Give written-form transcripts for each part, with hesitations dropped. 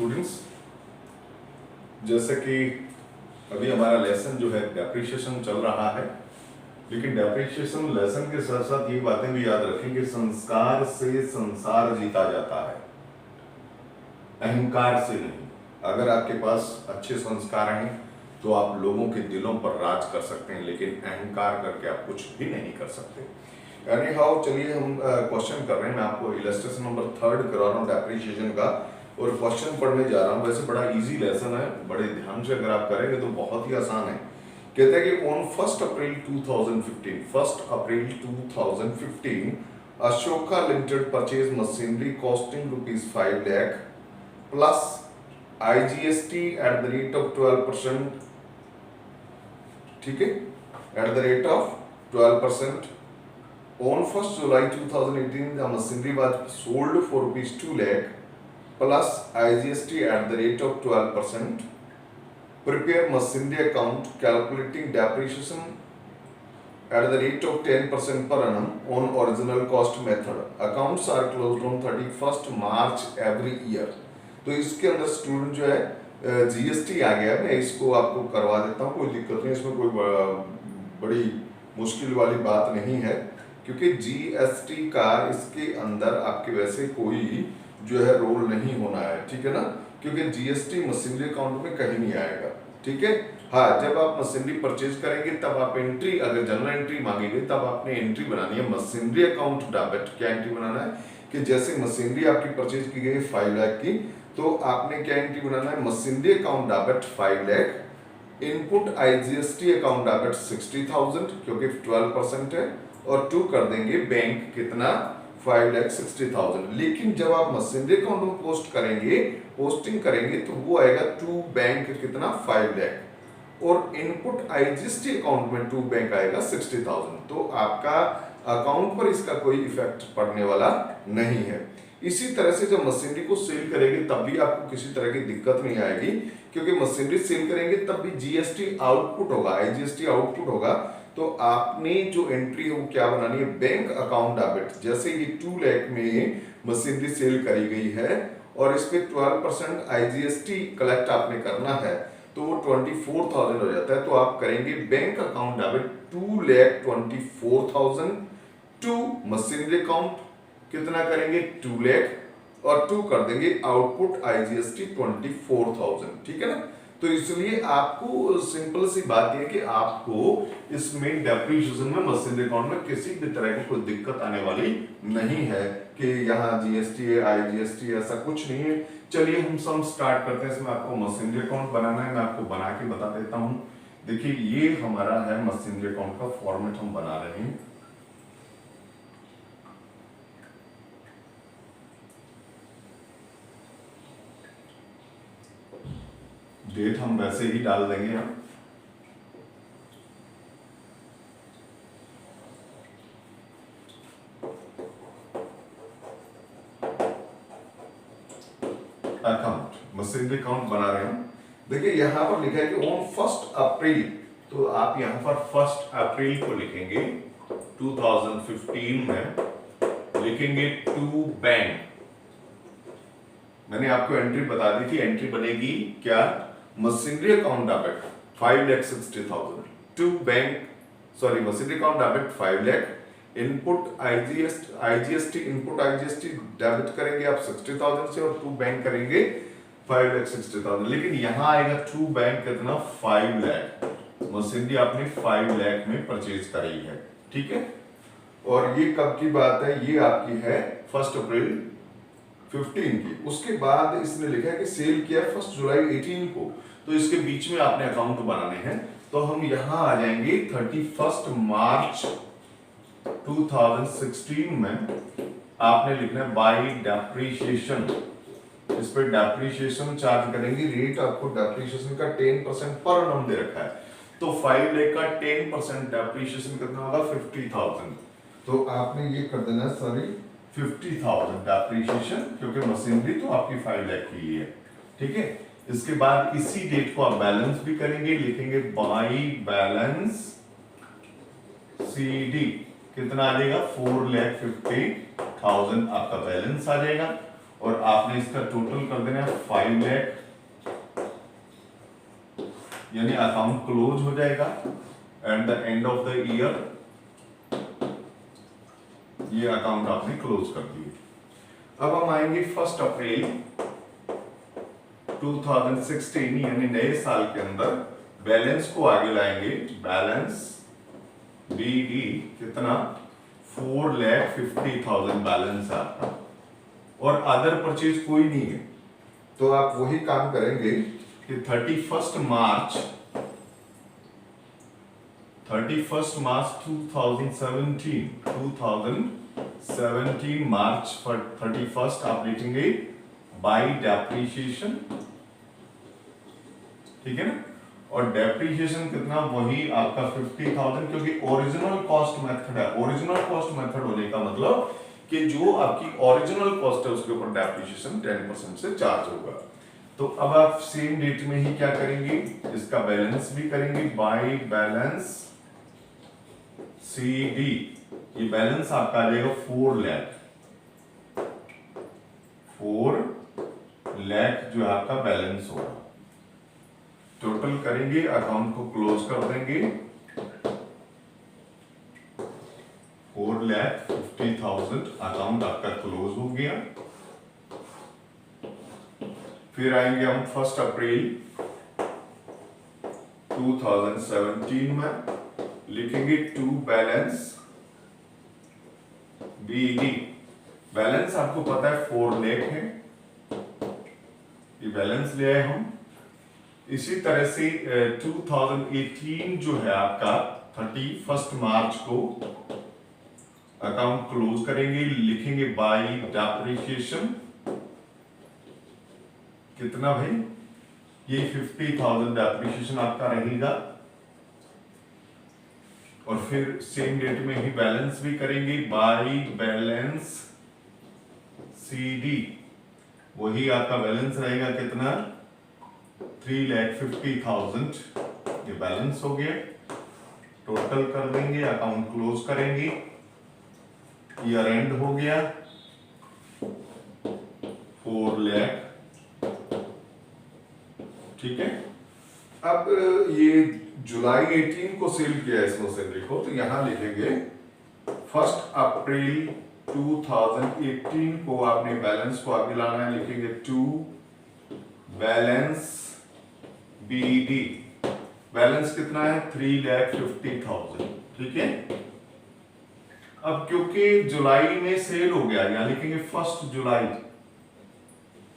Students, जैसे कि अभी हमारा लेसन जो है डेप्रिशिएशन चल रहा है, लेकिन डेप्रिशिएशन लेसन के साथ साथ ये बातें भी याद रखें कि संस्कार से संसार जीता जाता है, अहंकार से नहीं। अगर आपके पास अच्छे संस्कार हैं तो आप लोगों के दिलों पर राज कर सकते हैं, लेकिन अहंकार करके आप कुछ भी नहीं कर सकते। यानी हाउ, चलिए हम क्वेश्चन कर रहे हैं। मैं आपको इलस्ट्रेशन नंबर 3 करा रहा हूँ डेप्रिशिएशन का, और क्वेश्चन पढ़ने जा रहा हूँ। वैसे बड़ा इजी लेसन है, बड़े ध्यान से अगर आप करेंगे तो बहुत ही आसान है। कहते हैं कि on 1 April 2015 Ashoka limited purchase machinery costing ₹5 lakh plus IGST at the rate of 12%, ठीक है, at the rate of 12%. On 1st July 2018, the machinery was sold for ₹2 lakh plus IGST at the rate of 12%. Prepare machinery account calculating depreciation at the rate of 10% per annum on original cost method. Accounts are closed on 31st March every year. तो इसके अंदर student जो है GST आ गया, मैं इसको आपको करवा देता हूँ, कोई दिक्कत नहीं, इसमें कोई बड़ी मुश्किल वाली बात नहीं है, क्योंकि GST का इसके अंदर आपके वैसे कोई जो है रोल नहीं होना है, ठीक है ना, क्योंकि GST मशीनरी अकाउंट में कहीं नहीं आएगा, ठीक है। हाँ, जब आप मशीनरी परचेज करेंगे तब आप एंट्री, अगर जनरल एंट्री मांगी गई तब आपने एंट्री बनानी है मशीनरी अकाउंट डेबिट। क्या एंट्री बनाना है कि जैसे मशीनरी आपकी परचेज की गई 5 लाख की, तो आपने क्या एंट्री बनाना है, machinery account debit 5 lakh, input IGST account debit 60,000 क्योंकि 12% है, और 2 कर देंगे बैंक कितना 5,60,000। लेकिन जब आप मशीनरी अकाउंट में पोस्टिंग करेंगे तो वो आएगा 2 बैंक कितना 5 लाख, और इनपुट IGST अकाउंट में 2 बैंक आएगा 60,000। तो आपका अकाउंट पर इसका कोई इफेक्ट पड़ने वाला नहीं है। इसी तरह से जब मशीनरी को सेल करेंगे तब भी आपको किसी तरह की दिक्कत नहीं आएगी, क्योंकि मशीनरी सेल करेंगे तब भी GST आउटपुट होगा, IGST आउटपुट होगा। तो आपने जो एंट्री है वो क्या बनानी है, बैंक अकाउंट डेबिट। जैसे ये 2 लाख में मशीनरी सेल करी गई है और इस पे 12% IGST कलेक्ट आपने करना है, तो वो 24,000 हो जाता है। तो आप करेंगे bank account debit 2,24,000 to machinery account कितना करेंगे 2 लाख, और 2 कर देंगे आउटपुट IGST 24,000, ठीक है ना। तो इसलिए आपको सिंपल सी बात यह कि आपको इसमें डेप्रिसिएशन में मशीनरी अकाउंट में किसी भी तरह की कोई दिक्कत आने वाली नहीं है कि यहाँ GST है IGST, ऐसा कुछ नहीं है। चलिए हम सम स्टार्ट करते हैं। इसमें आपको मशीनरी अकाउंट बनाना है, मैं आपको बना के बता देता हूँ। देखिए ये हमारा है मशीनरी अकाउंट का फॉर्मेट हम बना रहे हैं। डेट हम वैसे ही डाल देंगे हम। अकाउंट, मशीनरी अकाउंट बना रहे हैं। देखिए यहां पर लिखा है कि ऑन 1 अप्रैल, तो आप यहां पर 1 अप्रैल को लिखेंगे 2015 में लिखेंगे 2 बैंक। मैंने आपको एंट्री बता दी थी, एंट्री बनेगी क्या, machinery account debit 5,60,000 to bank, sorry machinery account debit 5 lakh, input IGST input IGST debit करेंगे आप 60,000 से, और 2 बैंक करेंगे 5,60,000। लेकिन यहां आएगा 2 बैंक कितना 5 लाख, मशीनरी आपने 5 लाख में परचेज करी है, ठीक है। और ये कब की बात है, ये आपकी है 1 अप्रैल 15 की। उसके बाद इसने लिखा है कि सेल किया 1 जुलाई 18 को, तो इसके बीच में आपने अकाउंट बनाने हैं। तो हम यहां आ जाएंगे 31 मार्च 2016 में आपने लिखना है बाय डेप्रिसिएशन। इस पे डेप्रिसिएशन चार्ज करेंगे, रेट आपको डेप्रिसिएशन का 10% पर annum दे रखा है, तो 5 लाख का 10% डेप्रिसिएशन कितना होगा 50,000। तो आपने ये कर देना, सॉरी 50,000 डेप्रिसिएशन, क्योंकि मशीनरी तो आपकी 5 लाख की है, ठीक है। इसके बाद इसी डेट को आप बैलेंस भी करेंगे, लिखेंगे बाय बैलेंस CD, कितना आ जाएगा 4,50,000 आपका बैलेंस आ जाएगा। और आपने इसका टोटल कर देना है 5 लाख, यानी अकाउंट क्लोज हो जाएगा at the end of the year. ये अकाउंट आपने क्लोज कर दिए। अब हम आएंगे 1 अप्रैल 2016 यानी नए साल के अंदर बैलेंस को आगे लाएंगे। बैलेंस BD कितना 4,50,000 बैलेंस है आपका, और अदर परचेज कोई नहीं है। तो आप वही काम करेंगे कि 31 मार्च 2017 मार्च 31 आप लिखेंगे बाई डेप्रीशिएशन, ठीक है ना। और डेप्रीशिएशन कितना, वही आपका 50,000, क्योंकि ओरिजिनल कॉस्ट मेथड है। ओरिजिनल कॉस्ट मेथड होने का मतलब कि जो आपकी ओरिजिनल कॉस्ट है उसके ऊपर डेप्रीशिएशन 10% से चार्ज होगा। तो अब आप सेम डेट में ही क्या करेंगे, इसका बैलेंस भी करेंगे बाई बैलेंस CD। ये बैलेंस आपका आ जाएगा 4 लाख, 4 लाख जो आपका बैलेंस होगा। टोटल करेंगे, अकाउंट को क्लोज कर देंगे, 4,50,000 अकाउंट आपका क्लोज हो गया। फिर आएंगे हम 1 अप्रैल 2017 में, लिखेंगे टू बैलेंस BD। बैलेंस आपको पता है 4 लाख है, ये बैलेंस ले आए हम। इसी तरह से 2018 जो है आपका 31 मार्च को अकाउंट क्लोज करेंगे, लिखेंगे बाई डेप्रीशिएशन कितना भाई, ये 50,000 डेप्रीशिएशन आपका रहेगा। और फिर सेम डेट में ही बैलेंस भी करेंगे बाई बैलेंस CD। वही आपका बैलेंस रहेगा कितना, 3,50,000 ये बैलेंस हो गया। टोटल कर देंगे, अकाउंट क्लोज करेंगे, ईयर एंड हो गया 4 लाख, ठीक है। अब ये जुलाई 18 को सेल किया इस मशीनरी को, तो यहां लिखेंगे 1 अप्रैल 2018 को आपने बैलेंस को आगे लाना है, लिखेंगे टू बैलेंस BD। बैलेंस कितना है 3,50,000, ठीक है। अब क्योंकि जुलाई में सेल हो गया, यहां लिखेंगे 1 जुलाई,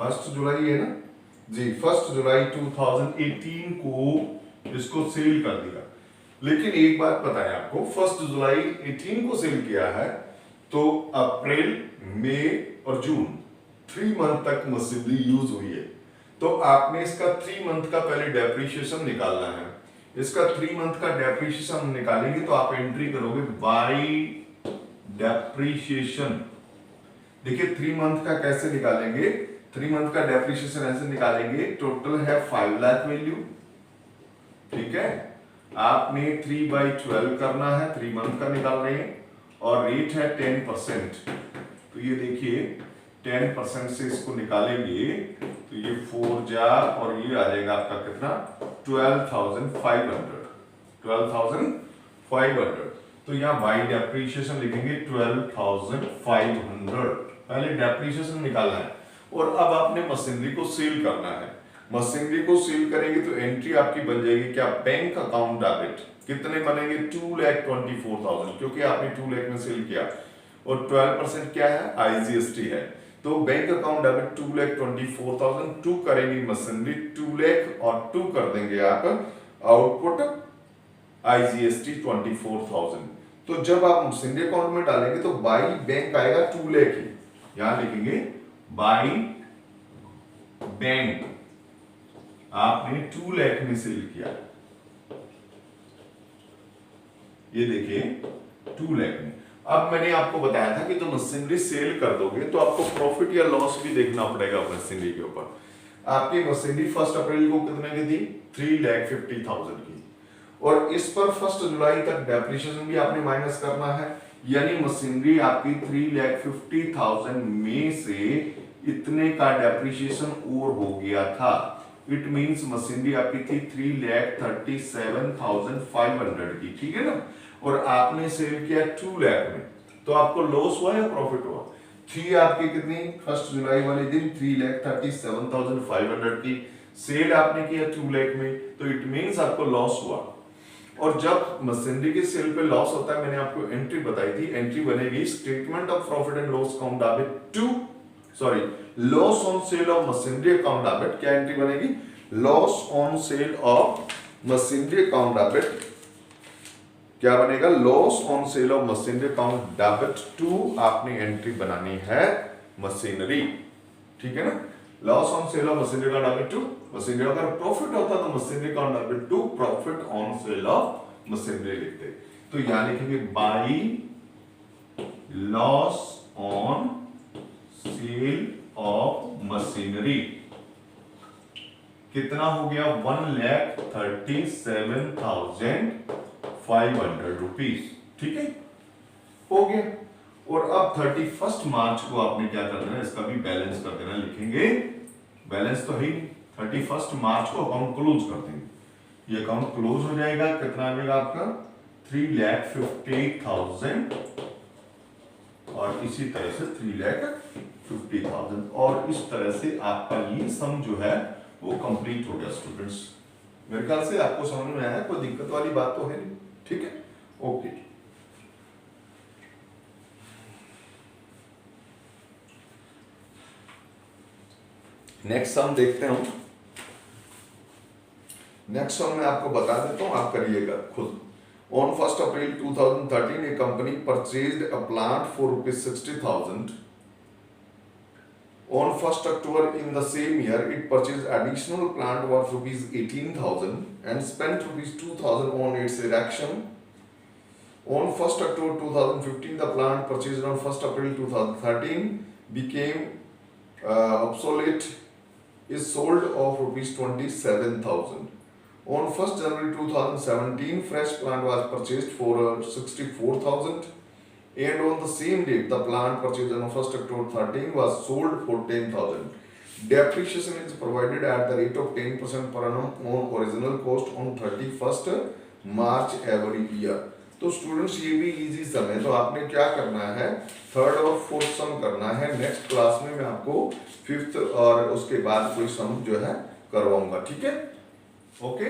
1 जुलाई है ना जी, 1 जुलाई 2018 को इसको सेल कर दिया। लेकिन एक बात पता है आपको, 1 जुलाई 18 को सेल किया है, तो अप्रैल, मई और जून 3 मंथ तक मशीनरी यूज हुई है। तो आपने इसका 3 मंथ का पहले डेप्रीशिएशन निकालना है। इसका 3 मंथ का डेप्रीशिएशन निकालेंगे तो आप एंट्री करोगे बाई डेप्रीशिएशन। देखिए 3 मंथ का कैसे निकालेंगे, 3 मंथ का डेप्रीशिएशन ऐसे निकालेंगे, टोटल है 5 लाख वैल्यू, ठीक है। आपने 3/12 करना है, 3 मंथ का निकाल रहे हैं, और रेट है 10%। तो ये देखिए 10% से इसको निकालेंगे तो ये 4 जा, और ये आ जाएगा आपका कितना 12,500, 12,500। तो यहाँ बाई डेप्रीशिएशन लिखेंगे 12,500, पहले डेप्रीशिएशन निकालना है। और अब आपने मशीनरी को सील करना है। मशीनरी को सील करेंगे तो एंट्री आपकी बन जाएगी क्या, बैंक अकाउंट डेबिट। कितने बनेंगे 2,24,000, क्योंकि आपने 2 लाख में सेल किया, और 12% क्या है IGST है। तो बैंक अकाउंट डेबिट 2,24,000, 2 करेंगे मशीनरी 2 लाख, और 2 कर देंगे आप आउटपुट IGST 24,000। तो जब आप मशीनरी अकाउंट में डालेंगे तो बाई बैंक आएगा 2 लाख ही, यहां लिखेंगे बाई बैंक आपने 2 लाख में सेल किया, ये देखिए 2 लाख में। अब मैंने आपको बताया था कि जो मशीनरी सेल कर दोगे तो आपको प्रॉफिट या लॉस भी देखना पड़ेगा मशीनरी के ऊपर। आपकी मशीनरी 1 अप्रैल को कितने की थी 3,50,000 की, और इस पर 1 जुलाई तक डेप्रिसिएशन भी आपने माइनस करना है, यानी मशीनरी आपकी 3,50,000 में से इतने का डेप्रिसिएशन और हो गया था। इट मींस मशीनरी आपकी थी 3,37,500 की, ठीक है ना, और आपने सेल किया 2 लाख में, तो आपको लॉस हुआ या प्रॉफिट हुआ? थी आपकी कितनी 1 जुलाई वाले दिन 3,37,500 की, सेल आपने किया 2 लाख में, तो इट मींस आपको लॉस हुआ। और जब मशीनरी के सेल पे लॉस होता है, मैंने आपको एंट्री बताई थी, एंट्री बनेगी statement of profit and loss account debit to sorry loss on sale of machinery account debit. क्या एंट्री बनेगी? Loss on sale of machinery account debit. क्या बनेगा? Loss on sale of machinery account debit to आपने entry बनानी है machinery, ठीक है ना। Loss on sale of machinery account debit to machinery. अगर प्रॉफिट होता तो machinery account debit to profit on sale of machinery लिखते। तो यहां लिखेंगे by loss on sale of machinery. कितना हो गया? 1,37,500 रुपीज, ठीक है, हो गया। और अब 31 मार्च को आपने क्या कर देना, इसका भी बैलेंस कर देना, लिखेंगे बैलेंस तो है ही, 31 मार्च को अकाउंट क्लोज कर देंगे। ये अकाउंट क्लोज हो जाएगा, कितना आएगा आपका 3,50,000 और इसी तरह से 3,50,000 और इस तरह से आपका ये सम जो है वो कंप्लीट हो गया स्टूडेंट्स। मेरे ख्याल से आपको समझ में आया, कोई दिक्कत वाली बात तो है नहीं, ठीक है, ओके। नेक्स्ट सम देखते हैं हम। नेक्स्ट सम मैं आपको बता देता हूं, आप करिएगा खुद। On 1 April 2013 a company purchased a plant for ₹60,000. On 1 October in the same year, it purchased additional plant worth ₹18,000 and spent ₹2,000 on its erection. On 1 October 2015, the plant purchased on 1 April 2013 became obsolete, is sold of ₹27,000. On 1 January 2017, fresh plant was purchased for 64,000. And on the same date, the plant purchased on 1 October 13 was sold for 10,000. Depreciation is provided at the rate of 10% per annum on original cost on 31st March every year. तो students ये भी easy सम है, तो आपने क्या करना है, 3rd और 4th सम करना है। नेक्स्ट क्लास में मैं आपको 5th और उसके बाद कोई सम जो है करवाऊंगा, ठीक है, ओके।